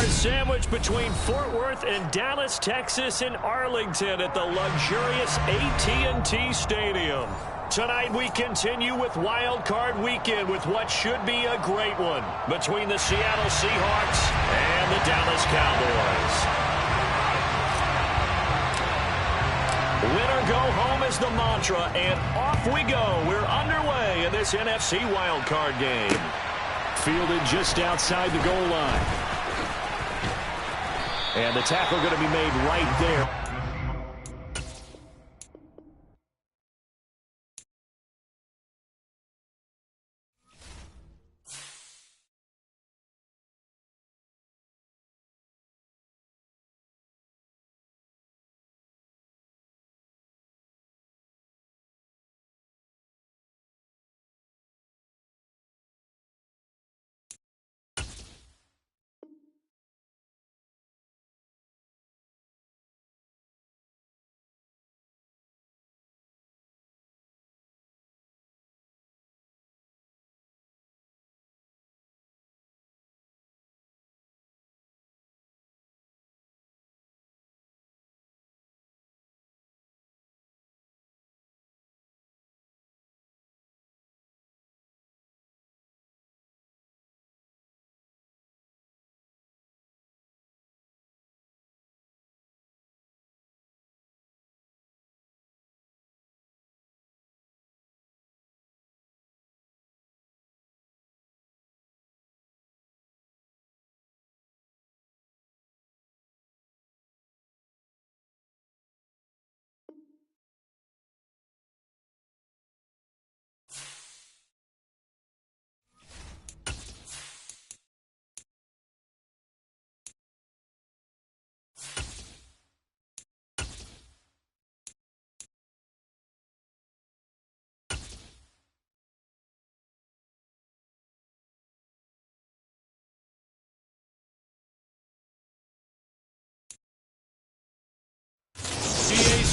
Sandwiched between Fort Worth and Dallas, Texas, and Arlington at the luxurious AT&T Stadium. Tonight we continue with Wild Card Weekend with what should be a great one between the Seattle Seahawks and the Dallas Cowboys. Winner go home is the mantra, and off we go. We're underway in this NFC Wild Card game. Fielded just outside the goal line. And the tackle going to be made right there.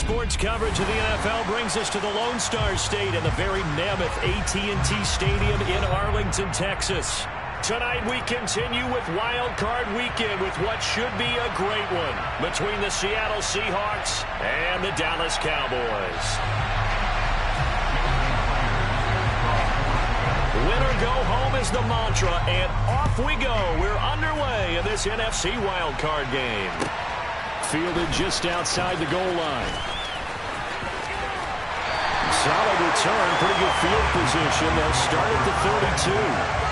Sports coverage of the NFL brings us to the Lone Star State and the very mammoth AT&T Stadium in Arlington, Texas. Tonight we continue with Wild Card Weekend with what should be a great one between the Seattle Seahawks and the Dallas Cowboys. Winner go home is the mantra, and off we go. We're underway in this NFC Wild Card game. Fielded just outside the goal line. Solid return, pretty good field position. They'll start at the 32.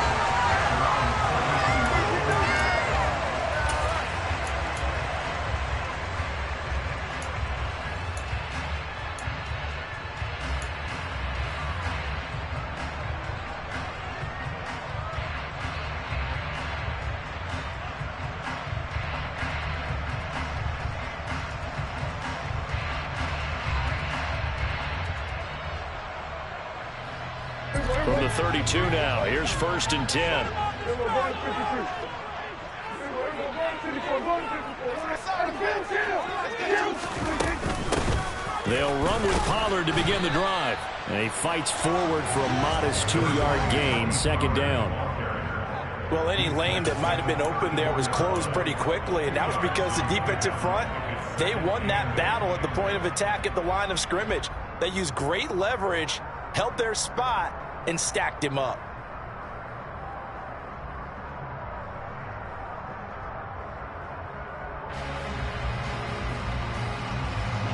From the 32 now, here's 1st and 10. They'll run with Pollard to begin the drive. And he fights forward for a modest 2-yard gain, 2nd down. Well, any lane that might have been open there was closed pretty quickly, and that was because the defensive front, they won that battle at the point of attack at the line of scrimmage. They used great leverage, held their spot, and stacked him up.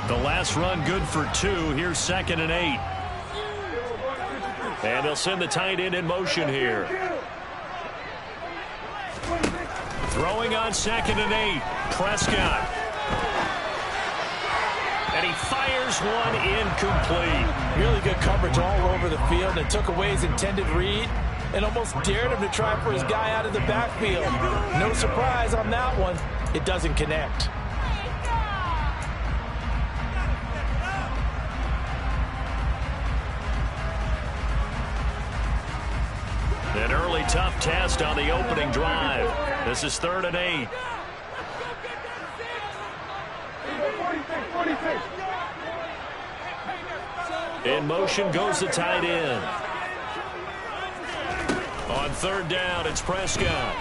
The last run good for 2. Here's 2nd and 8. And they'll send the tight end in motion here. Throwing on 2nd and 8. Prescott. And he fires one incomplete. Really good coverage all over the field and took away his intended read and almost dared him to try for his guy out of the backfield. No surprise on that one. It doesn't connect. An early tough test on the opening drive. This is 3rd and 8. In motion goes the tight end. On 3rd down, it's Prescott.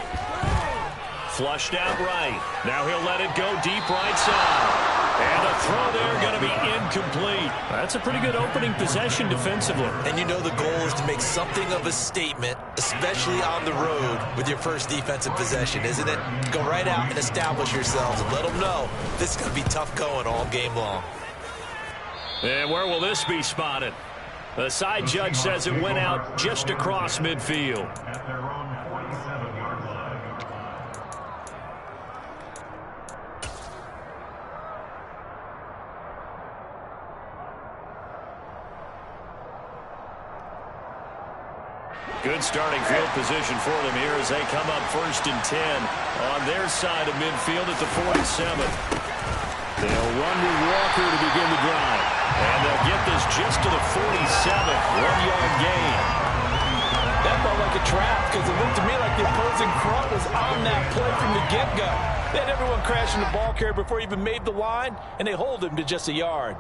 Flushed out right. Now he'll let it go deep right side. And a throw there going to be incomplete. That's a pretty good opening possession defensively. And you know the goal is to make something of a statement, especially on the road with your first defensive possession, isn't it? Go right out and establish yourselves and let them know this is going to be tough going all game long. And where will this be spotted? The side judge says it went out just across midfield. Good starting field position for them here as they come up 1st and 10 on their side of midfield at the 47th. They'll run with Walker to begin the drive. And they'll get this just to the 47th, 1-yard gain. That felt like a trap because it looked to me like the opposing front was on that play from the get-go. They had everyone crashing the ball carrier before he even made the line, and they hold him to just a yard.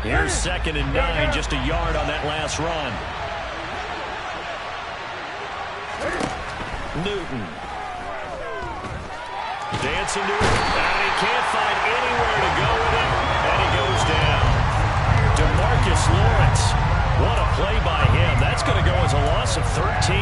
Here's 2nd and 9, just a yard on that last run. Newton. Dancing to it, and he can't find anywhere to go with it, and he goes down. DeMarcus Lawrence, what a play by him. That's going to go as a loss of 13.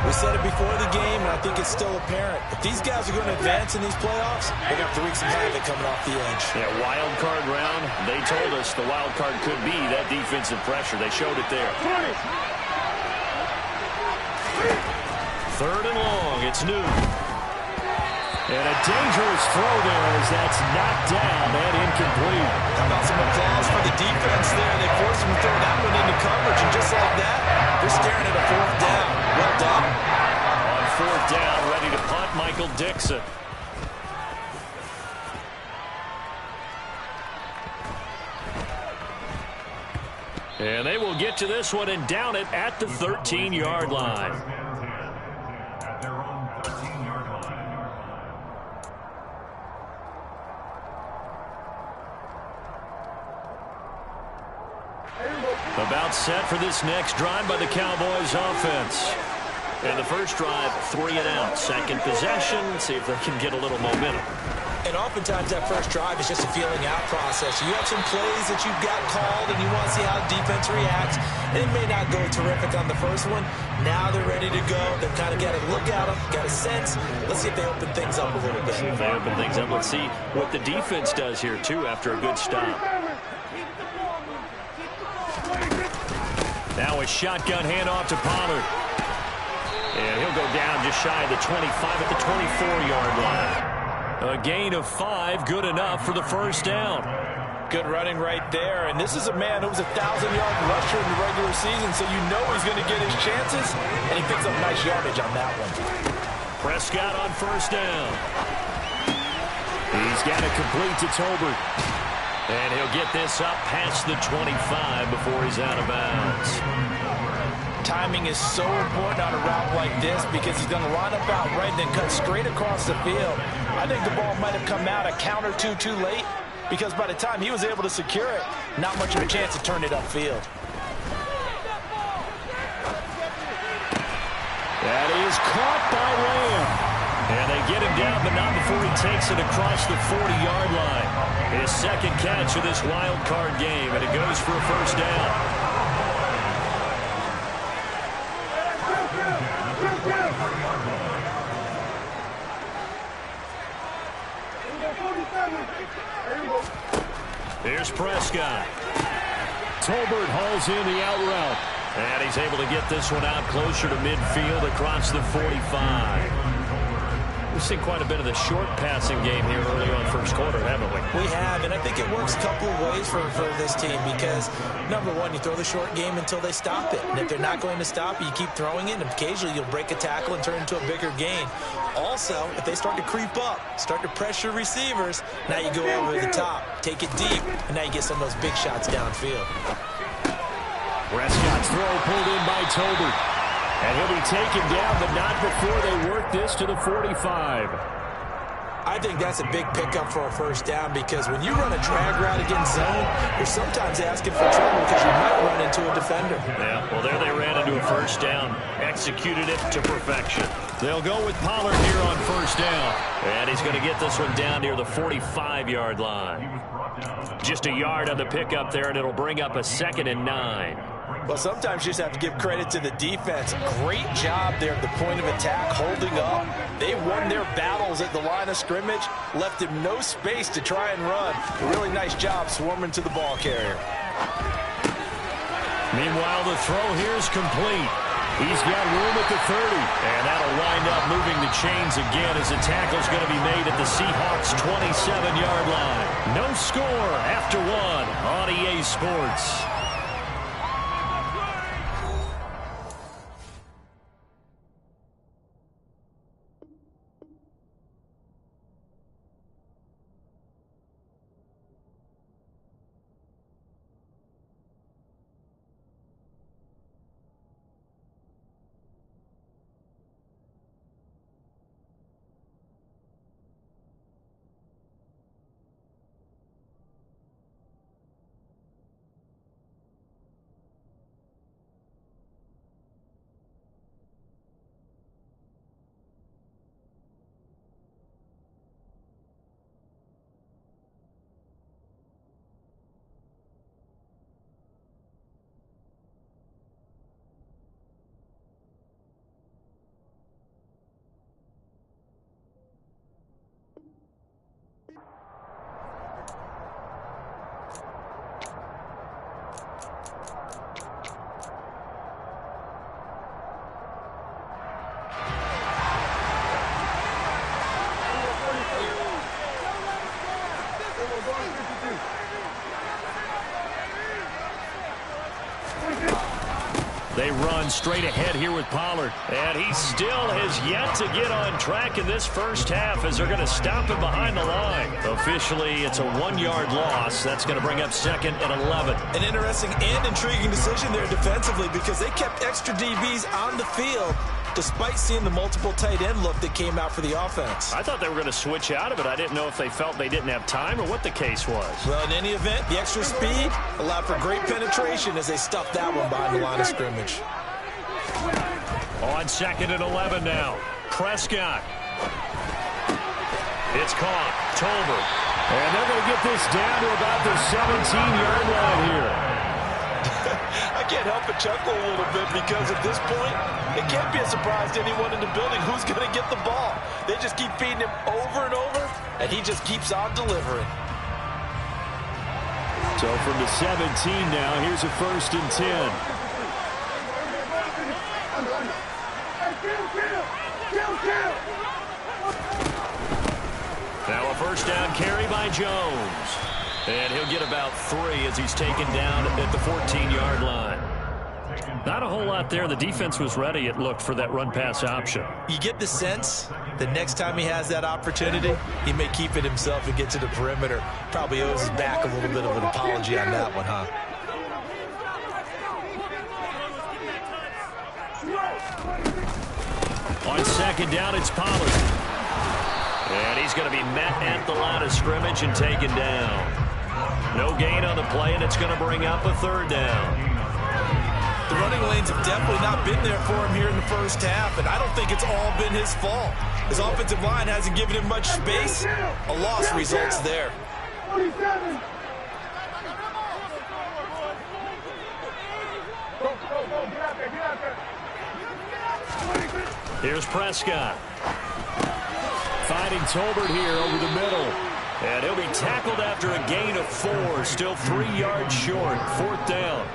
We said it before the game, and I think it's still apparent. If these guys are going to advance in these playoffs, they're going to have to wreak some havoc coming off the edge. Yeah, wild card round. They told us the wild card could be that defensive pressure. They showed it there. 3rd and long. It's Newton. And a dangerous throw there as that's knocked down and incomplete. How about some applause for the defense there? They forced him to throw that one into coverage, and just like that, they're staring at a 4th down. Well done. On 4th down, ready to punt, Michael Dixon. And they will get to this one and down it at the 13-yard line. About set for this next drive by the Cowboys offense. And the first drive, 3 and out. Second possession, see if they can get a little momentum. And oftentimes that first drive is just a feeling out process. You have some plays that you've got called and you want to see how the defense reacts. And it may not go terrific on the first one. Now they're ready to go. They've kind of got to look at them, got a sense. Let's see if they open things up a little bit. See if they open things up. Let's see what the defense does here, too, after a good stop. Now a shotgun handoff to Pollard. And he'll go down just shy of the 25 at the 24-yard line. A gain of 5, good enough for the first down. Good running right there. And this is a man who was a 1,000-yard rusher in the regular season, so you know he's going to get his chances. And he picks up nice yardage on that one. Prescott on first down. He's got it complete to Tolbert. And he'll get this up past the 25 before he's out of bounds. Timing is so important on a route like this because he's going to line up out right and then cut straight across the field. I think the ball might have come out a count or two too late because by the time he was able to secure it, not much of a chance to turn it upfield. That is caught by Lamb. And they get him down, but not before he takes it across the 40-yard line. His second catch of this wild card game, and it goes for a first down. Here's Prescott. Tolbert hauls in the out route. And he's able to get this one out closer to midfield across the 45. We've seen quite a bit of the short passing game here early on first quarter, haven't we? We have, and I think it works a couple of ways for this team because, number one, you throw the short game until they stop it. And if they're not going to stop it, you keep throwing it, and occasionally you'll break a tackle and turn it into a bigger gain. Also, if they start to creep up, start to pressure receivers, now you go over the top, take it deep, and now you get some of those big shots downfield. Prescott's throw pulled in by Tolbert. And he'll be taken down, but not before they work this to the 45. I think that's a big pickup for a first down because when you run a drag route against zone, you're sometimes asking for trouble because you might run into a defender. Yeah, well, there they ran into a first down. Executed it to perfection. They'll go with Pollard here on first down. And he's going to get this one down near the 45-yard line. Just a yard on the pickup there, and it'll bring up a 2nd and 9. Well, sometimes you just have to give credit to the defense. Great job there at the point of attack, holding up. They won their battles at the line of scrimmage, left him no space to try and run. A really nice job swarming to the ball carrier. Meanwhile, the throw here is complete. He's got room at the 30. And that'll wind up moving the chains again as the tackle's going to be made at the Seahawks' 27-yard line. No score after one on EA Sports. They run straight ahead here with Pollard. And he still has yet to get on track in this first half as they're going to stop him behind the line. Officially, it's a 1-yard loss. That's going to bring up 2nd and 11. An interesting and intriguing decision there defensively because they kept extra DBs on the field despite seeing the multiple tight end look that came out for the offense. I thought they were going to switch out of it. I didn't know if they felt they didn't have time or what the case was. Well, in any event, the extra speed allowed for great penetration as they stuffed that one behind the line of scrimmage. On 2nd and 11 now. Prescott. It's caught. Tolbert. And they're going to get this down to about the 17-yard line here. I can't help but chuckle a little bit because at this point, it can't be a surprise to anyone in the building who's going to get the ball. They just keep feeding him over and over, and he just keeps on delivering. So from the 17 now, here's a 1st and 10. Now a first down carry by Jones. And he'll get about 3 as he's taken down at the 14-yard line. Not a whole lot there. The defense was ready, it looked, for that run-pass option. You get the sense that next time he has that opportunity, he may keep it himself and get to the perimeter. Probably owes his back a little bit of an apology on that one, huh? On 2nd down, it's Pollard. And he's going to be met at the line of scrimmage and taken down. No gain on the play, and it's going to bring up a 3rd down. The running lanes have definitely not been there for him here in the first half, and I don't think it's all been his fault. His offensive line hasn't given him much space. A loss results there. Here's Prescott. Finding Tolbert here over the middle. And he'll be tackled after a gain of 4. Still 3 yards short. 4th down.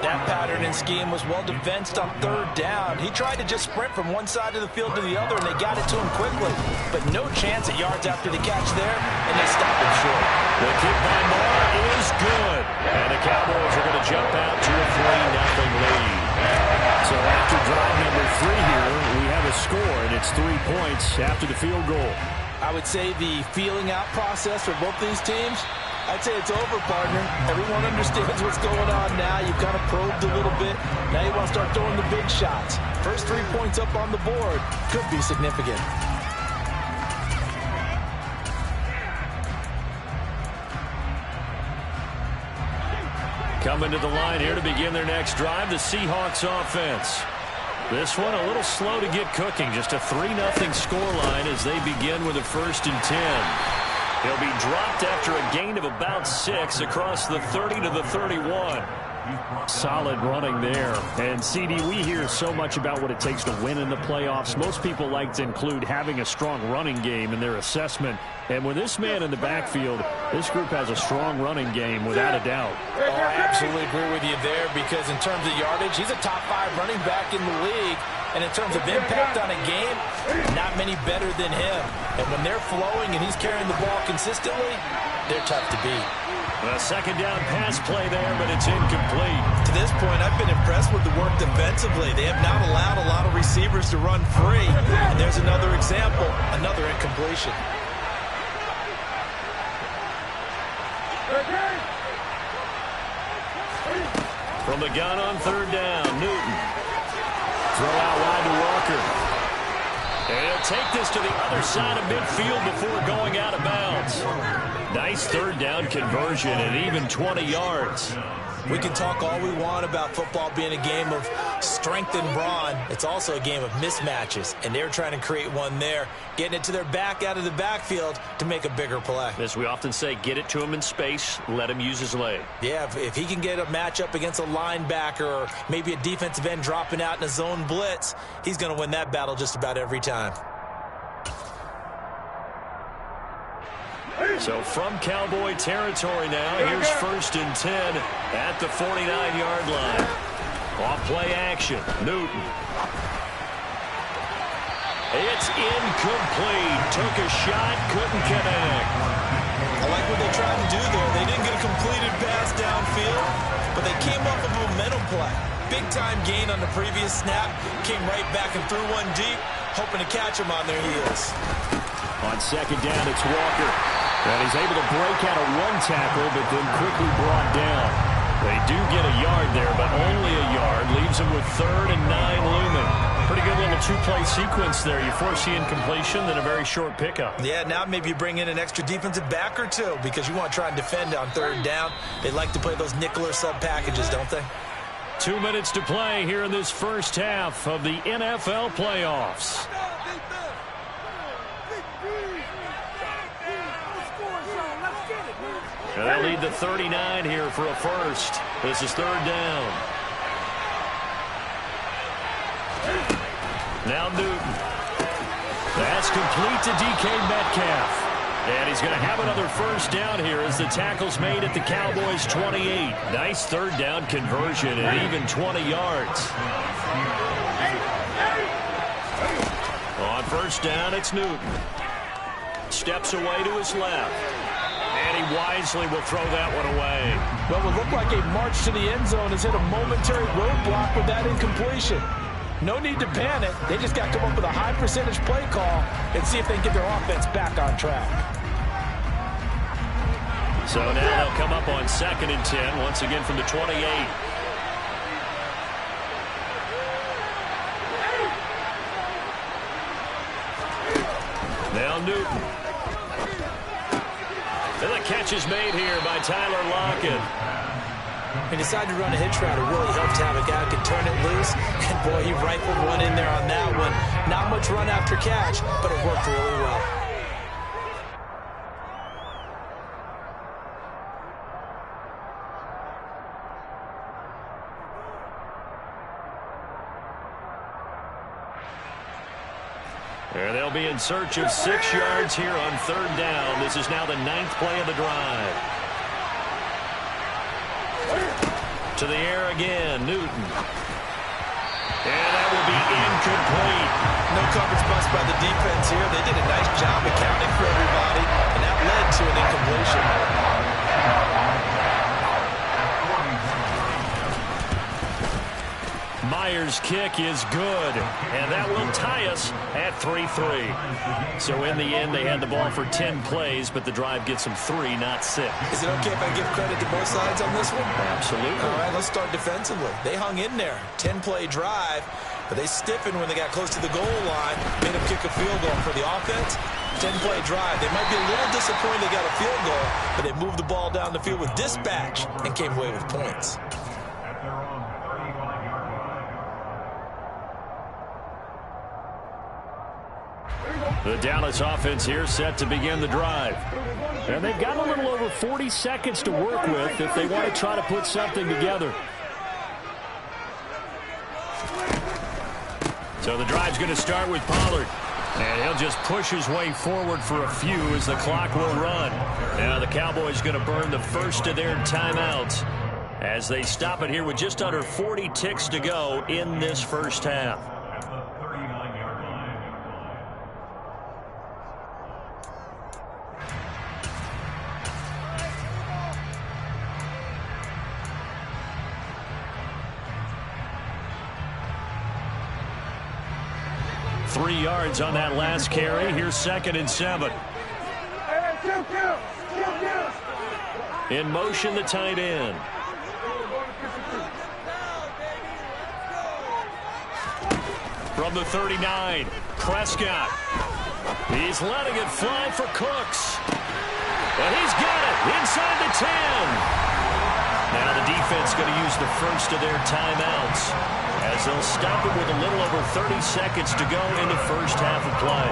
That pattern and scheme was well defensed on 3rd down. He tried to just sprint from one side of the field to the other, and they got it to him quickly. But no chance at yards after the catch there, and they stopped him short. The kick by Moore is good. And the Cowboys are going to jump out to a 3-0 lead. So after drive number 3 here, we have a score, and it's 3 points after the field goal. I would say the feeling out process for both these teams, I'd say it's over, partner. Everyone understands what's going on now. You've kind of probed a little bit. Now you want to start throwing the big shots. First 3 points up on the board could be significant. Coming to the line here to begin their next drive, the Seahawks offense. This one a little slow to get cooking. Just a 3-0 scoreline as they begin with a 1st and 10. He'll be dropped after a gain of about 6 across the 30 to the 31. Solid running there. And, CD, we hear so much about what it takes to win in the playoffs. Most people like to include having a strong running game in their assessment. And with this man in the backfield, this group has a strong running game without a doubt. Oh, I absolutely agree with you there because in terms of yardage, he's a top 5 running back in the league. And in terms of impact on a game, not many better than him. And when they're flowing and he's carrying the ball consistently, they're tough to beat. A 2nd down pass play there, but it's incomplete. To this point, I've been impressed with the work defensively. They have not allowed a lot of receivers to run free. And there's another example, another incompletion. From the gun on 3rd down, Newton. Throw out wide to Walker. And he'll take this to the other side of midfield before going out of bounds. Nice 3rd down conversion and even 20 yards. We can talk all we want about football being a game of strength and brawn. It's also a game of mismatches, and they're trying to create one there, getting it to their back out of the backfield to make a bigger play. As we often say, get it to him in space, let him use his leg. Yeah, if he can get a matchup against a linebacker or maybe a defensive end dropping out in a zone blitz, he's going to win that battle just about every time. So from Cowboy territory now, here's 1st and 10 at the 49-yard line. Off play action, Newton. It's incomplete. Took a shot, couldn't connect. I like what they tried to do there. They didn't get a completed pass downfield, but they came up with a momentum play. Big-time gain on the previous snap. Came right back and threw one deep, hoping to catch them on their heels. On 2nd down, it's Walker. And he's able to break out of one tackle, but then quickly brought down. They do get a yard there, but only a yard. Leaves them with 3rd and 9 looming. Pretty good little 2-play sequence there. You force the incompletion, then a very short pickup. Yeah, now maybe you bring in an extra defensive back or two because you want to try and defend on 3rd down. They like to play those nickel or sub packages, don't they? 2 minutes to play here in this first half of the NFL playoffs. And they'll lead the 39 here for a first. This is 3rd down. Now Newton. That's complete to DK Metcalf. And he's going to have another 1st down here as the tackle's made at the Cowboys' 28. Nice 3rd down conversion and even 20 yards. On 1st down, it's Newton. Steps away to his left. And he wisely will throw that one away. What would look like a march to the end zone has hit a momentary roadblock with that incompletion. No need to panic. They just got to come up with a high percentage play call and see if they can get their offense back on track. So now they'll come up on 2nd and 10, once again from the 28. Now Newton. And the catch is made here by Tyler Lockett. He decided to run a hitch route. It really helped to have a guy who could turn it loose. And, boy, he rifled one in there on that one. Not much run after catch, but it worked really well. And they'll be in search of 6 yards here on 3rd down. This is now the 9th play of the drive. To the air again, Newton. And that will be incomplete. No coverage bust by the defense here. They did a nice job accounting for everybody, and that led to an incompletion. Myers' kick is good, and that will tie us at 3-3. So in the end, they had the ball for 10 plays, but the drive gets them 3, not 6. Is it okay if I give credit to both sides on this one? Absolutely. All right, let's start defensively. They hung in there. 10-play drive, but they stiffened when they got close to the goal line, made them kick a field goal. For the offense, 10-play drive. They might be a little disappointed they got a field goal, but they moved the ball down the field with dispatch and came away with points. The Dallas offense here set to begin the drive. And they've got a little over 40 seconds to work with if they want to try to put something together. So the drive's going to start with Pollard. And he'll just push his way forward for a few as the clock will run. Now the Cowboys going to burn the first of their timeouts as they stop it here with just under 40 ticks to go in this first half. .3 yards on that last carry. Here's 2nd and 7. In motion, the tight end. From the 39, Prescott. He's letting it fly for Cooks. And he's got it inside the 10. Now the defense going to use the first of their timeouts as they'll stop it with a little over 30 seconds to go in the first half of play.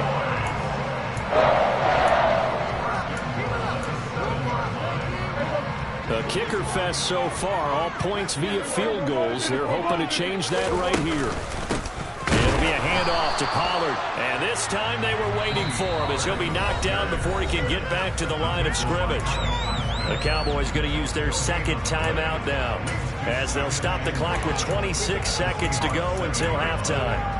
A kicker fest so far, all points via field goals. They're hoping to change that right here. It'll be a handoff to Pollard, and this time they were waiting for him as he'll be knocked down before he can get back to the line of scrimmage. The Cowboys going to use their 2nd timeout now as they'll stop the clock with 26 seconds to go until halftime.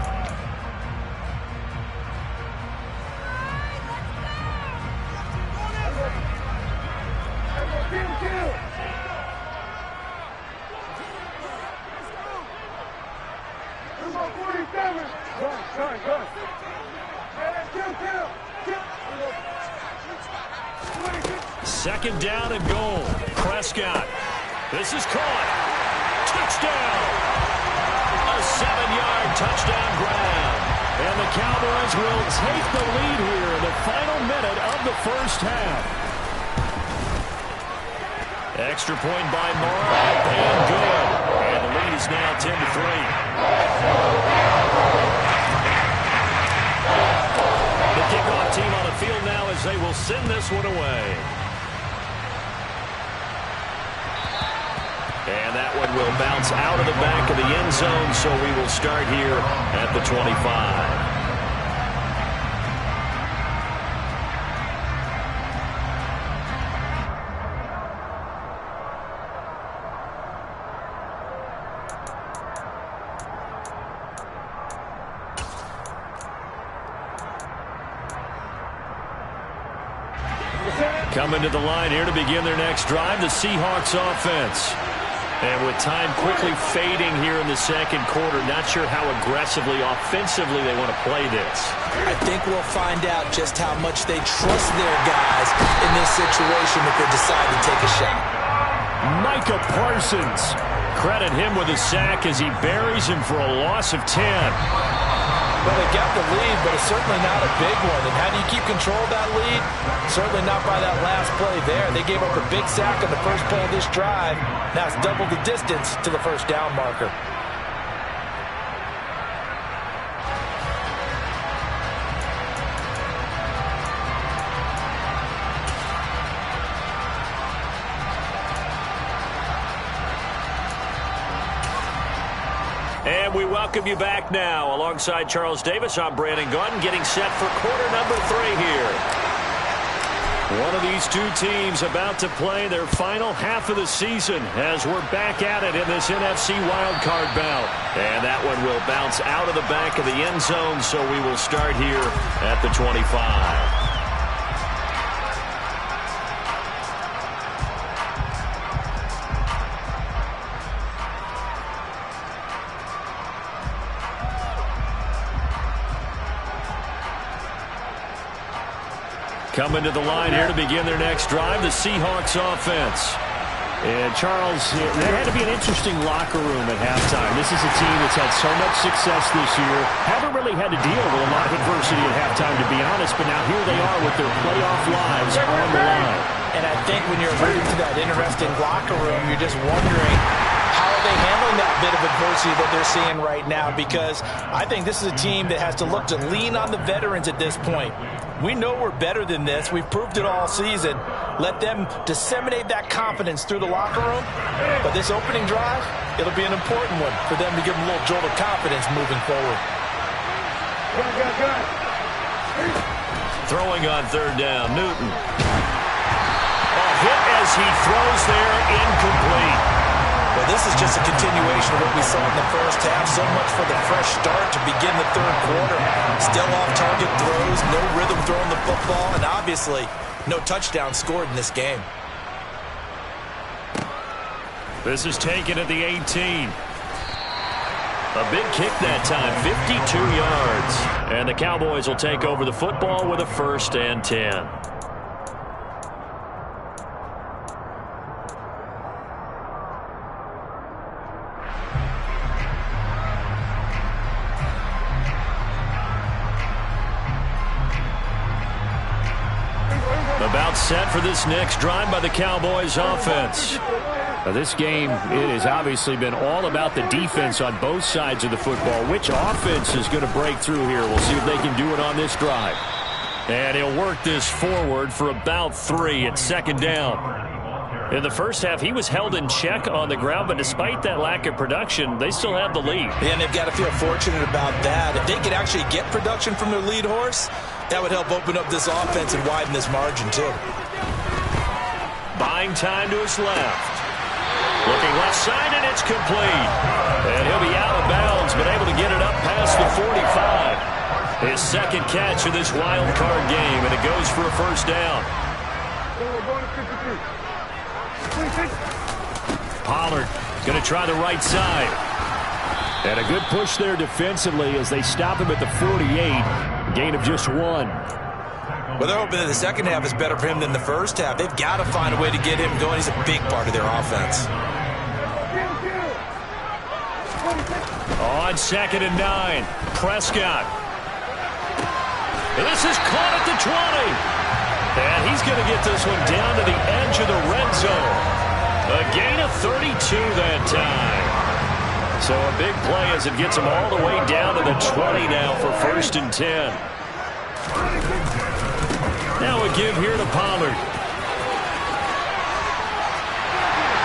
Second down and goal. Prescott. This is caught. Touchdown. A 7-yard touchdown grab. And the Cowboys will take the lead here in the final minute of the first half. Extra point by Morrow, and good. And the lead is now 10-3. The kickoff team on the field now as they will send this one away. And that one will bounce out of the back of the end zone, so we will start here at the 25. Coming to the line here to begin their next drive, the Seahawks offense. And with time quickly fading here in the second quarter, not sure how aggressively, offensively they want to play this. I think we'll find out just how much they trust their guys in this situation if they decide to take a shot. Micah Parsons. Credit him with a sack as he buries him for a loss of 10. Well, they got the lead, but it's certainly not a big one. And how do you keep control of that lead? Certainly not by that last play there. They gave up a big sack on the first play of this drive. Now it's double the distance to the first down marker. And we welcome you back now. Alongside Charles Davis, I'm Brandon Gaudin, getting set for quarter number 3 here. One of these two teams about to play their final half of the season as we're back at it in this NFC wildcard bout. And that one will bounce out of the back of the end zone, so we will start here at the 25. Coming to the line here to begin their next drive, the Seahawks offense. And, Charles, that had to be an interesting locker room at halftime. This is a team that's had so much success this year. Haven't really had to deal with a lot of adversity at halftime, to be honest. But now here they are with their playoff lives on the line. And I think when you're alluding to that interesting locker room, you're just wondering how are they handling that bit of adversity that they're seeing right now, because I think this is a team that has to look to lean on the veterans at this point. We know we're better than this. We've proved it all season. Let them disseminate that confidence through the locker room. But this opening drive, it'll be an important one for them to give them a little jolt of confidence moving forward. Throwing on third down, Newton. A hit as he throws there, incomplete. Well, this is just a continuation of what we saw in the first half. So much for the fresh start to begin the third quarter. Still off-target throws, no rhythm throwing the football, and obviously no touchdown scored in this game. This is taken at the 18. A big kick that time, 52 yards. And the Cowboys will take over the football with a 1st and 10. About set for this next drive by the Cowboys offense. Now this game, it has obviously been all about the defense on both sides of the football. Which offense is going to break through here? We'll see if they can do it on this drive. And he'll work this forward for about 3 at 2nd down. In the first half, he was held in check on the ground, but despite that lack of production, they still have the lead. Yeah, and they've got to feel fortunate about that. If they could actually get production from their lead horse, that would help open up this offense and widen this margin, too. Buying time to his left. Looking left side, and it's complete. And he'll be out of bounds, but able to get it up past the 45. His second catch of this wild card game, and it goes for a 1st down. Pollard going to try the right side. And a good push there defensively as they stop him at the 48. Gain of just 1. Well, they're hoping that the second half is better for him than the first half. They've got to find a way to get him going. He's a big part of their offense. On 2nd and 9, Prescott. And this is caught at the 20. And he's going to get this one down to the edge of the red zone. A gain of 32 that time. So a big play as it gets him all the way down to the 20 now for 1st and 10. Now a give here to Pollard.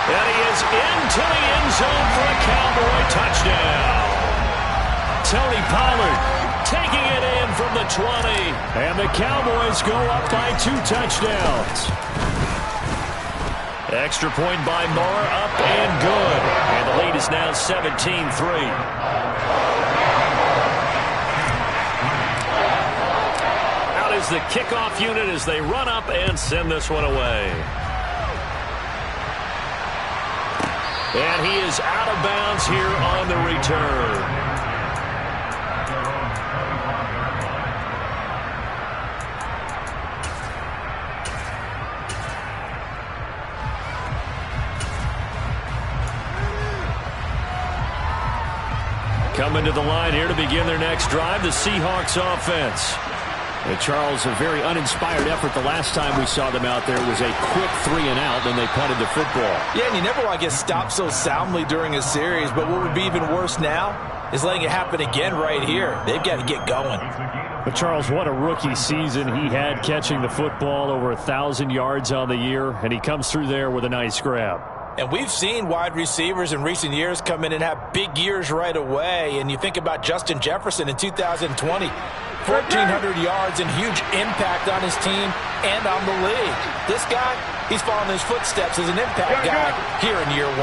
And he is into the end zone for a Cowboy touchdown. Tony Pollard taking it in from the 20. And the Cowboys go up by 2 touchdowns. Extra point by Moore, up and good. And the lead is now 17-3. Out is the kickoff unit as they run up and send this one away. And he is out of bounds here on the return. Coming to the line here to begin their next drive, the Seahawks offense. And Charles, a very uninspired effort the last time we saw them out there was a quick 3-and-out, then they punted the football. Yeah, and you never want to get stopped so soundly during a series, but what would be even worse now is letting it happen again right here. They've got to get going. But Charles, what a rookie season he had catching the football, over 1,000 yards on the year, and he comes through there with a nice grab. And we've seen wide receivers in recent years come in and have big years right away. And you think about Justin Jefferson in 2020, 1,400 yards and huge impact on his team and on the league. This guy, he's following his footsteps as an impact guy here in year 1.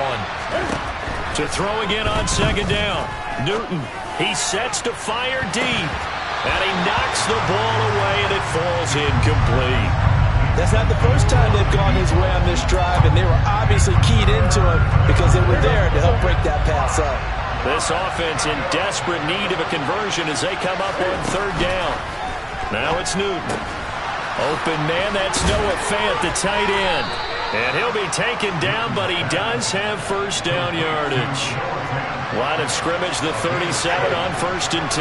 To throw again on 2nd down. Newton, he sets to fire deep. And he knocks the ball away, and it falls incomplete. That's not the first time they've gone his way on this drive, and they were obviously keyed into it because they were there to help break that pass up. This offense in desperate need of a conversion as they come up on 3rd down. Now it's Newton. Open man, that's Noah Fant, the tight end. And he'll be taken down, but he does have first down yardage. Line of scrimmage, the 37 on 1st and 10.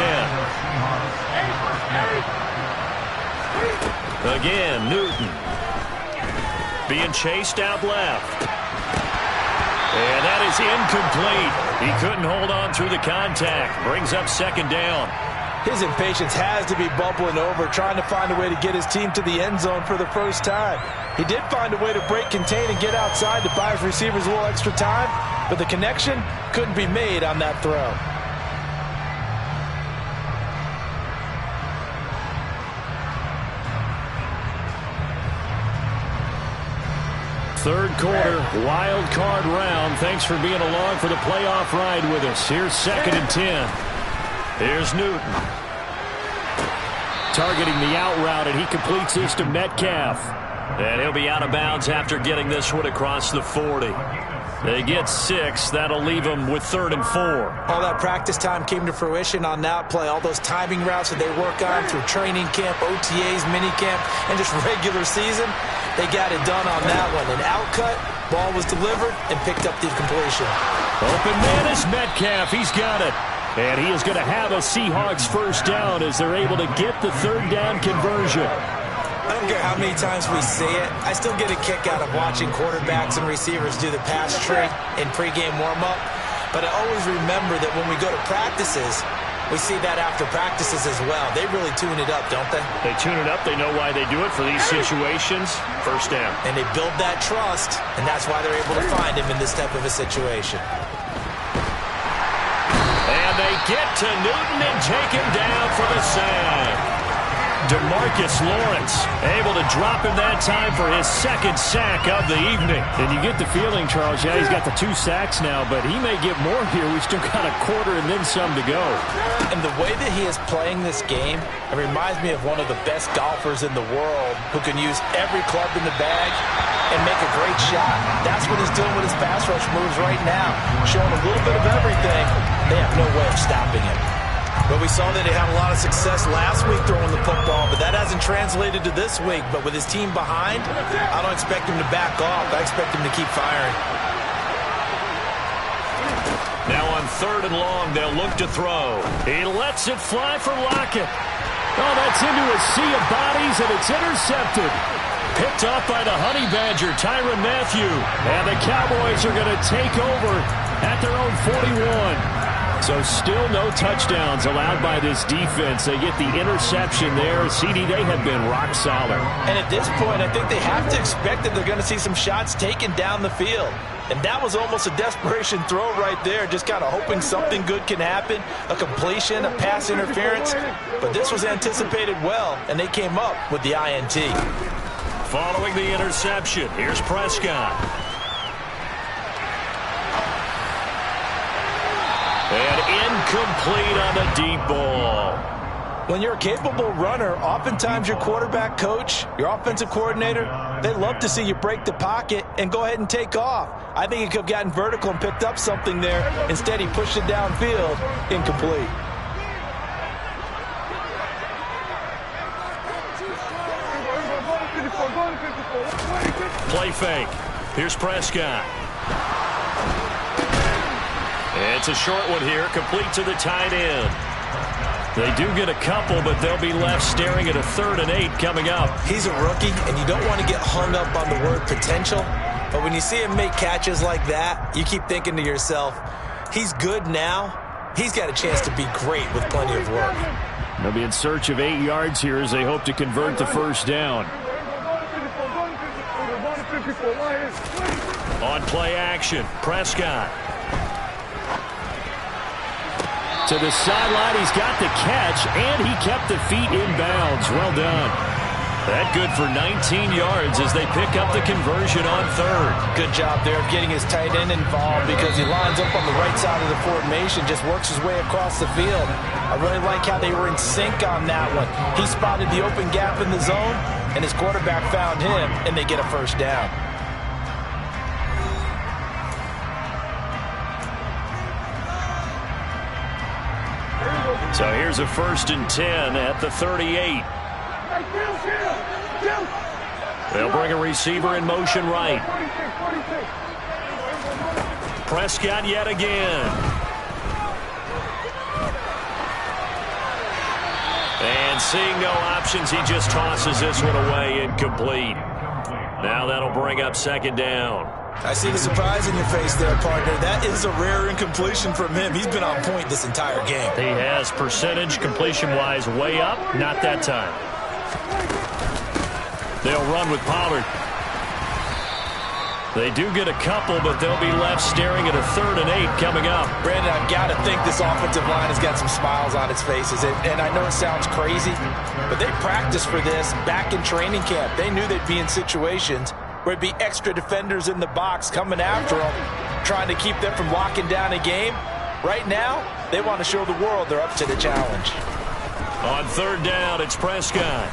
Again, Newton. Being chased out left. And that is incomplete. He couldn't hold on through the contact. Brings up 2nd down. His impatience has to be bubbling over, trying to find a way to get his team to the end zone for the first time. He did find a way to break contain and get outside to buy his receivers a little extra time, but the connection couldn't be made on that throw. Third quarter, wild card round. Thanks for being along for the playoff ride with us. Here's 2nd and 10. Here's Newton. Targeting the out route, and he completes this to Metcalf. And he'll be out of bounds after getting this one across the 40. They get 6. That'll leave them with 3rd and 4. All that practice time came to fruition on that play. All those timing routes that they work on through training camp, OTAs, minicamp, and just regular season, they got it done on that one. An out cut, ball was delivered, and picked up the completion. Open man is Metcalf. He's got it. And he is going to have a Seahawks first down as they're able to get the 3rd down conversion. I don't care how many times we say it, I still get a kick out of watching quarterbacks and receivers do the pass tree in pregame warm-up. But I always remember that when we go to practices, we see that after practices as well. They really tune it up, don't they? They tune it up. They know why they do it for these situations. First down. And they build that trust, and that's why they're able to find him in this type of a situation. And they get to Newton and take him down for the sack. DeMarcus Lawrence able to drop him that time for his 2nd sack of the evening. And you get the feeling, Charles, yeah, he's got the 2 sacks now, but he may get more here. We've still got a quarter and then some to go. And the way that he is playing this game, it reminds me of one of the best golfers in the world who can use every club in the bag and make a great shot. That's what he's doing with his pass rush moves right now. Showing a little bit of everything. They have no way of stopping him. But we saw that he had a lot of success last week throwing the football, but that hasn't translated to this week. But with his team behind, I don't expect him to back off. I expect him to keep firing. Now on 3rd and long, they'll look to throw. He lets it fly for Lockett. Oh, that's into a sea of bodies, and it's intercepted. Picked off by the Honey Badger, Tyrann Mathieu. And the Cowboys are going to take over at their own 41. So still no touchdowns allowed by this defense. They get the interception there. CD, they have been rock solid. And at this point, I think they have to expect that they're going to see some shots taken down the field. And that was almost a desperation throw right there, just kind of hoping something good can happen, a completion, a pass interference. But this was anticipated well, and they came up with the INT. Following the interception, here's Prescott. And incomplete on the deep ball. When you're a capable runner, oftentimes your quarterback coach, your offensive coordinator, they love to see you break the pocket and go ahead and take off. I think he could have gotten vertical and picked up something there. Instead, he pushed it downfield, incomplete. Play fake. Here's Prescott. It's a short one here, complete to the tight end. They do get a couple, but they'll be left staring at a 3rd and 8 coming up. He's a rookie, and you don't want to get hung up on the word potential. But when you see him make catches like that, you keep thinking to yourself, he's good now. He's got a chance to be great with plenty of work. They'll be in search of 8 yards here as they hope to convert the first down. On play action, Prescott. To the sideline, he's got the catch, and he kept the feet in bounds. Well done. That good for 19 yards as they pick up the conversion on 3rd. Good job there of getting his tight end involved because he lines up on the right side of the formation, just works his way across the field. I really like how they were in sync on that one. He spotted the open gap in the zone, and his quarterback found him, and they get a first down. So here's a 1st and 10 at the 38. They'll bring a receiver in motion right. Prescott yet again. And seeing no options, he just tosses this one away, incomplete. Now that'll bring up second down. I see the surprise in your face there, partner. That is a rare incompletion from him. He's been on point this entire game. He has percentage completion-wise way up. Not that time. They'll run with Pollard. They do get a couple, but they'll be left staring at a 3rd and 8 coming up. Brandon, I've got to think this offensive line has got some smiles on its faces. And I know it sounds crazy, but they practiced for this back in training camp. They knew they'd be in situations where it'd be extra defenders in the box coming after them, trying to keep them from locking down a game. Right now, they want to show the world they're up to the challenge. On 3rd down, it's Prescott.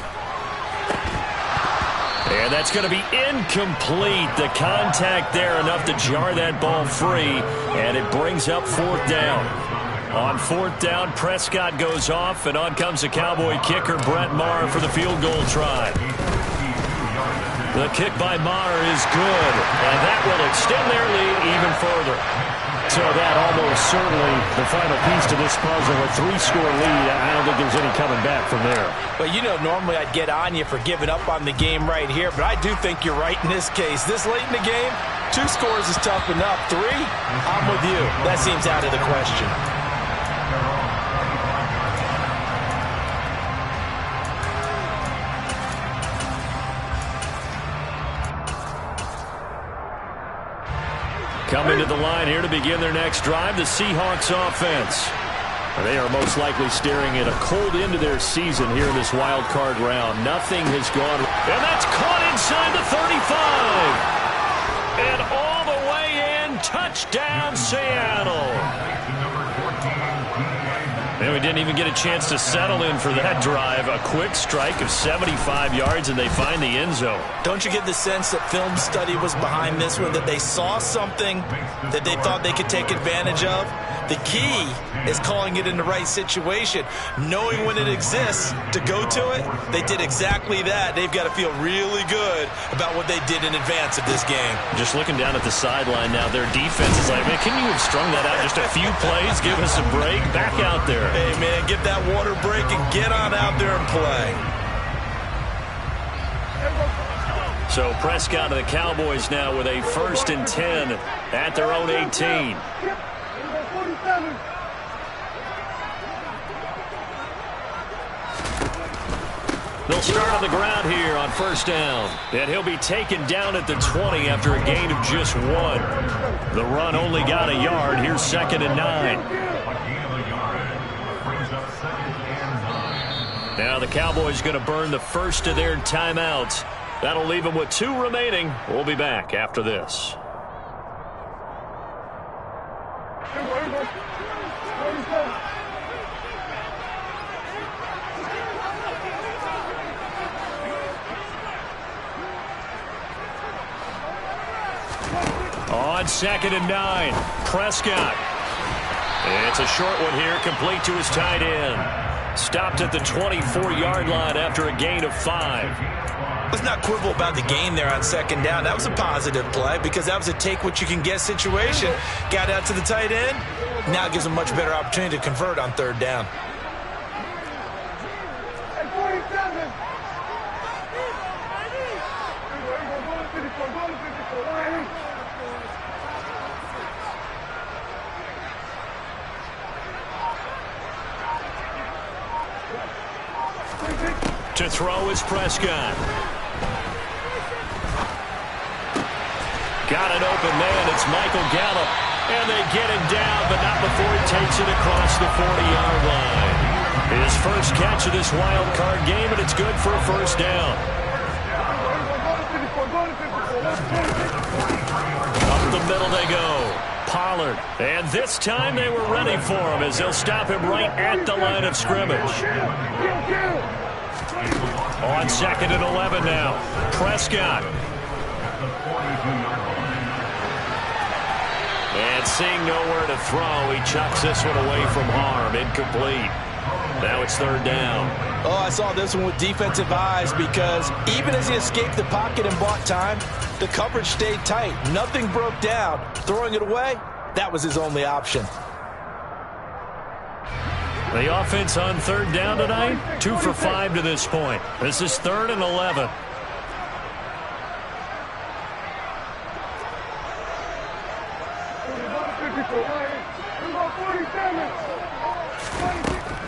And that's going to be incomplete. The contact there enough to jar that ball free, and it brings up 4th down. On 4th down, Prescott goes off, and on comes the Cowboy kicker, Brett Maher, for the field goal try. The kick by Maher is good, and that will extend their lead even further. So that almost certainly the final piece to this puzzle, a 3-score lead. I don't think there's any coming back from there. But, you know, normally I'd get on you for giving up on the game right here, but I do think you're right in this case. This late in the game, 2 scores is tough enough. 3, I'm with you. That seems out of the question. Coming to the line here to begin their next drive, the Seahawks offense. They are most likely staring at a cold end to their season here in this wild card round. Nothing has gone. And that's caught inside the 35. And all the way in, touchdown Seattle. And we didn't even get a chance to settle in for that drive. A quick strike of 75 yards, and they find the end zone. Don't you get the sense that film study was behind this one, that they saw something that they thought they could take advantage of? The key is calling it in the right situation, knowing when it exists to go to it. They did exactly that. They've got to feel really good about what they did in advance of this game. Just looking down at the sideline now, their defense is like, man, can you have strung that out just a few plays? Give us a break. Back out there. Hey, man, get that water break and get on out there and play. So Prescott and the Cowboys now with a 1st and 10 at their own 18. They'll start on the ground here on 1st down. And he'll be taken down at the 20 after a gain of just 1. The run only got a yard. Here's 2nd and 9. Now the Cowboys going to burn the first of their timeouts. That'll leave them with 2 remaining. We'll be back after this. On 2nd and 9, Prescott. It's a short one here, complete to his tight end. Stopped at the 24-yard line after a gain of 5. Let's not quibble about the gain there on 2nd down. That was a positive play because that was a take-what-you-can-get situation. Got out to the tight end. Now it gives them much better opportunity to convert on 3rd down. To throw is Prescott. Got an open man. It's Michael Gallup. And they get him down, but not before he takes it across the 40-yard line. His first catch of this wild card game, and it's good for a 1st down. Up the middle they go. Pollard. And this time they were ready for him as they'll stop him right at the line of scrimmage. On 2nd and 11 now. Prescott. And seeing nowhere to throw, he chucks this one away from harm. Incomplete. Now it's third down. Oh, I saw this one with defensive eyes because even as he escaped the pocket and bought time, the coverage stayed tight. Nothing broke down. Throwing it away, that was his only option. The offense on third down tonight, 2 for 5 to this point. This is 3rd and 11.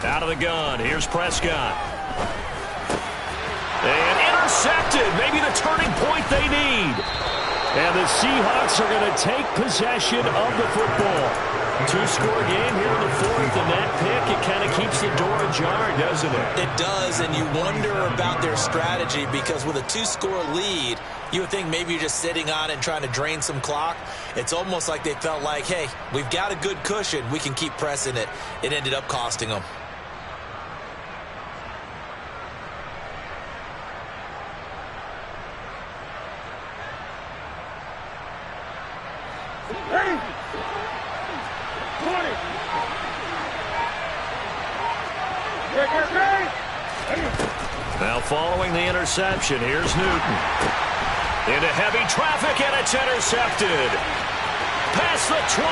Out of the gun, here's Prescott. And intercepted, maybe the turning point they need. And the Seahawks are going to take possession of the football. 2-score game here in the 4th, and that pick, it kind of keeps the door ajar, doesn't it? It does, and you wonder about their strategy because with a 2-score lead, you would think maybe you're just sitting on it and trying to drain some clock. It's almost like they felt like, hey, we've got a good cushion. We can keep pressing it. It ended up costing them. Now following the interception, here's Newton. Into heavy traffic, and it's intercepted. Past the 20.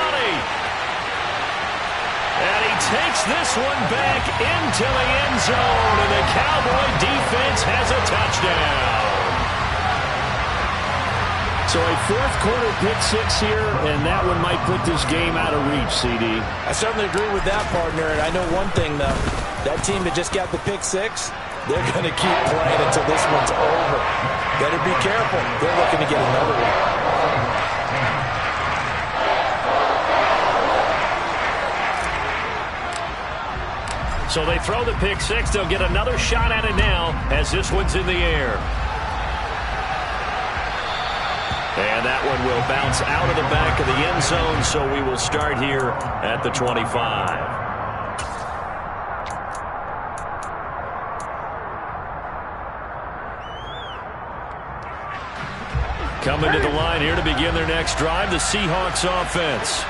And he takes this one back into the end zone, and the Cowboy defense has a touchdown. So a 4th-quarter pick-6 here, and that one might put this game out of reach, CD. I certainly agree with that, partner, and I know one thing, though. That team that just got the pick-6, they're going to keep playing until this one's over. Better be careful. They're looking to get another one. So they throw the pick-6. They'll get another shot at it now as this one's in the air. And that one will bounce out of the back of the end zone, so we will start here at the 25. Coming to the line here to begin their next drive, the Seahawks offense.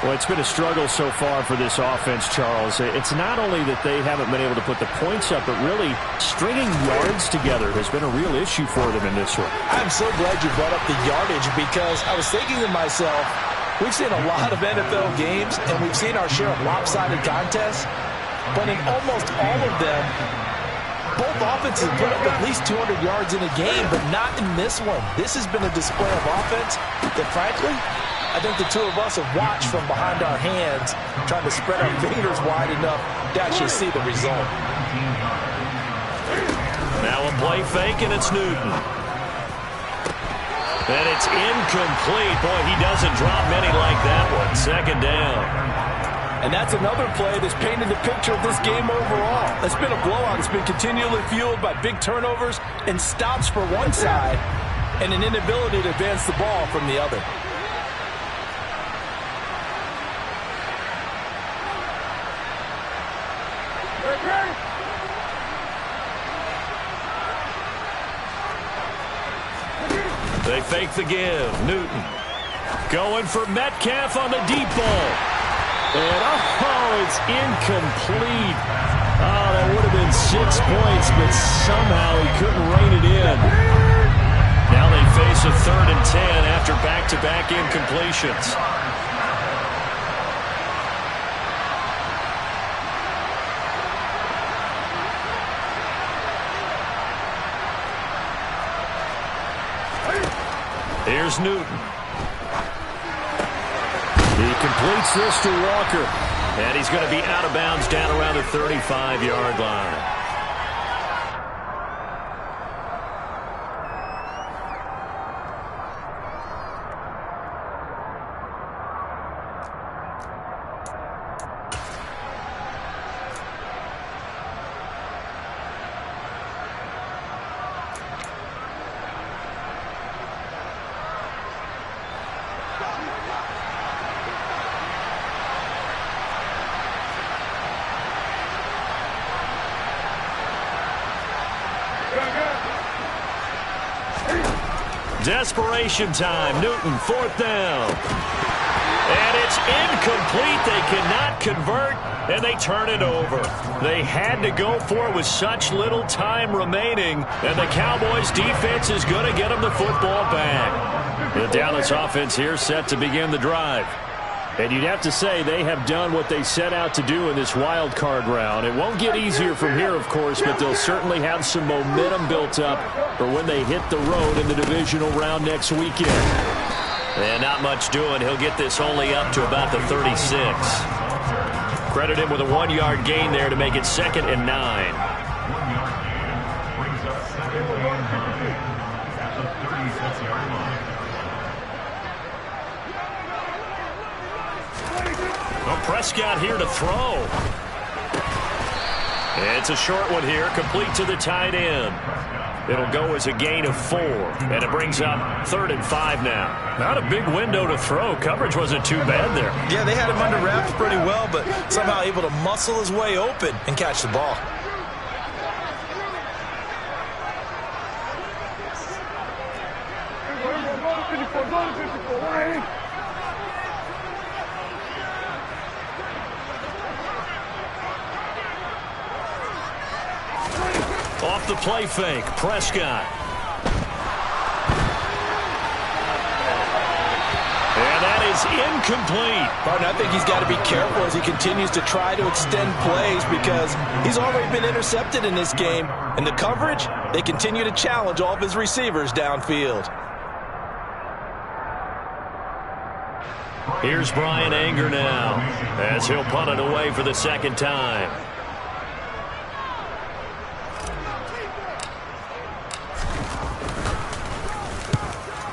Well, it's been a struggle so far for this offense, Charles. It's not only that they haven't been able to put the points up, but really stringing yards together has been a real issue for them in this one. I'm so glad you brought up the yardage because I was thinking to myself, we've seen a lot of NFL games and we've seen our share of lopsided contests, but in almost all of them, both offenses put up at least 200 yards in a game, but not in this one. This has been a display of offense that, frankly, I think the two of us have watched from behind our hands, trying to spread our fingers wide enough to actually see the result. Now a play fake, and it's Newton. And it's incomplete. Boy, he doesn't drop many like that one. 2nd down. And that's another play that's painted the picture of this game overall. It's been a blowout. It's been continually fueled by big turnovers and stops for one side and an inability to advance the ball from the other. They fake the give. Newton going for Metcalf on the deep ball. And, it's incomplete. Oh, that would have been 6 points, but somehow he couldn't rein it in. Now they face a 3rd and 10 after back-to-back incompletions. Here's Newton. He completes this to Walker. And he's going to be out of bounds down around the 35-yard line. Desperation time. Newton, 4th down. And it's It's incomplete. They cannot convert, and they turn it over. They had to go for it with such little time remaining, and the Cowboys' defense is going to get them the football back. The Dallas offense here set to begin the drive. And you'd have to say they have done what they set out to do in this wild card round. It won't get easier from here, of course, but they'll certainly have some momentum built up for when they hit the road in the divisional round next weekend. And not much doing. He'll get this only up to about the 36. Credit him with a 1-yard gain there to make it 2nd and 9. Well, Prescott here to throw. It's a short one here, complete to the tight end. It'll go as a gain of 4, and it brings up 3rd and 5 now. Not a big window to throw. Coverage wasn't too bad there. Yeah, they had him under wraps pretty well, but somehow able to muscle his way open and catch the ball. Off the play fake, Prescott. And that is incomplete. Partner, I think he's got to be careful as he continues to try to extend plays because he's already been intercepted in this game. And the coverage, they continue to challenge all of his receivers downfield. Here's Brian Anger now as he'll punt it away for the 2nd time.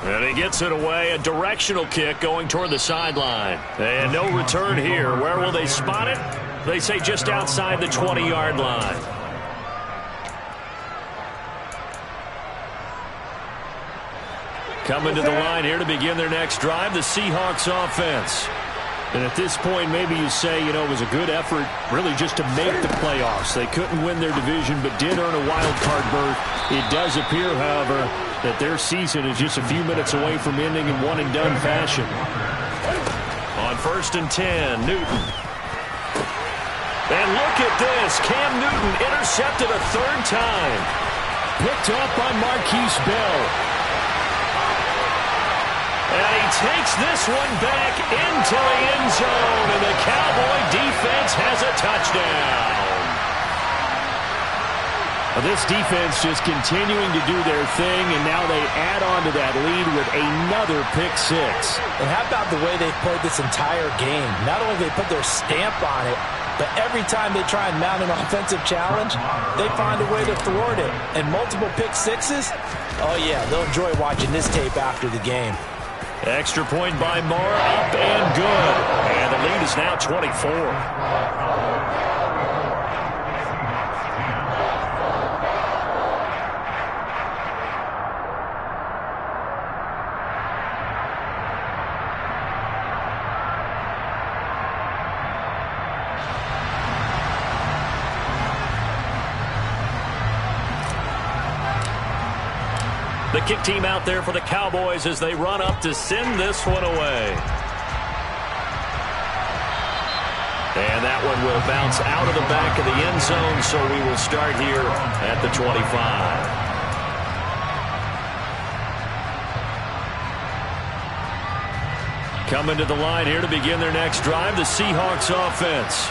And he gets it away, a directional kick going toward the sideline. And no return here. Where will they spot it? They say just outside the 20-yard line. Coming to the line here to begin their next drive, the Seahawks offense. And at this point, maybe you say, it was a good effort really just to make the playoffs. They couldn't win their division but did earn a wild card berth. It does appear, however, that their season is just a few minutes away from ending in one-and-done fashion. On 1st and 10, Newton. And look at this. Cam Newton intercepted a 3rd time. Picked up by Marquise Bell. And he takes this one back into the end zone, and the Cowboy defense has a touchdown. This defense just continuing to do their thing, and now they add on to that lead with another pick 6. And how about the way they've played this entire game? Not only do they put their stamp on it, but every time they try and mount an offensive challenge, they find a way to thwart it. And multiple pick 6s, oh yeah, they'll enjoy watching this tape after the game. Extra point by Moore, up and good. And the lead is now 24. The kick team out there for the Cowboys as they run up to send this one away. And that one will bounce out of the back of the end zone, so we will start here at the 25. Coming to the line here to begin their next drive, the Seahawks offense.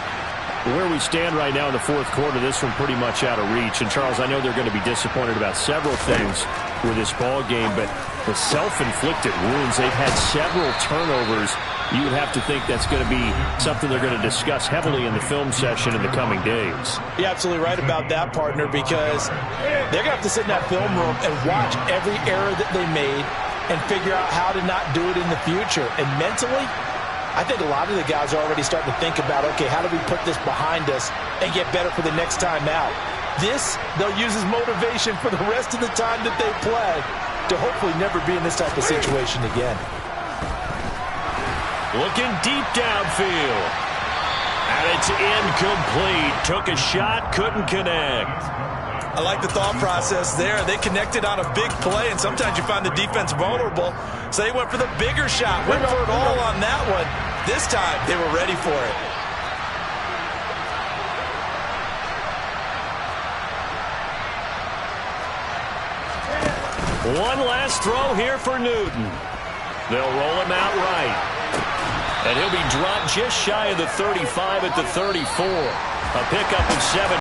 Where we stand right now in the 4th quarter, this one pretty much out of reach. And, Charles, I know they're going to be disappointed about several things with this ball game, but the self-inflicted wounds, they've had several turnovers. You would have to think that's going to be something they're going to discuss heavily in the film session in the coming days. You're absolutely right about that, partner, because they're going to have to sit in that film room and watch every error that they made and figure out how to not do it in the future. And mentally, I think a lot of the guys are already starting to think about, okay, how do we put this behind us and get better for the next time out? This, they'll use as motivation for the rest of the time that they play to hopefully never be in this type of situation again. Looking deep downfield. And it's incomplete. Took a shot, couldn't connect. I like the thought process there. They connected on a big play, and sometimes you find the defense vulnerable. So they went for the bigger shot, went for it all on that one. This time, they were ready for it. One last throw here for Newton. They'll roll him out right. And he'll be dropped just shy of the 35 at the 34. A pickup of 7.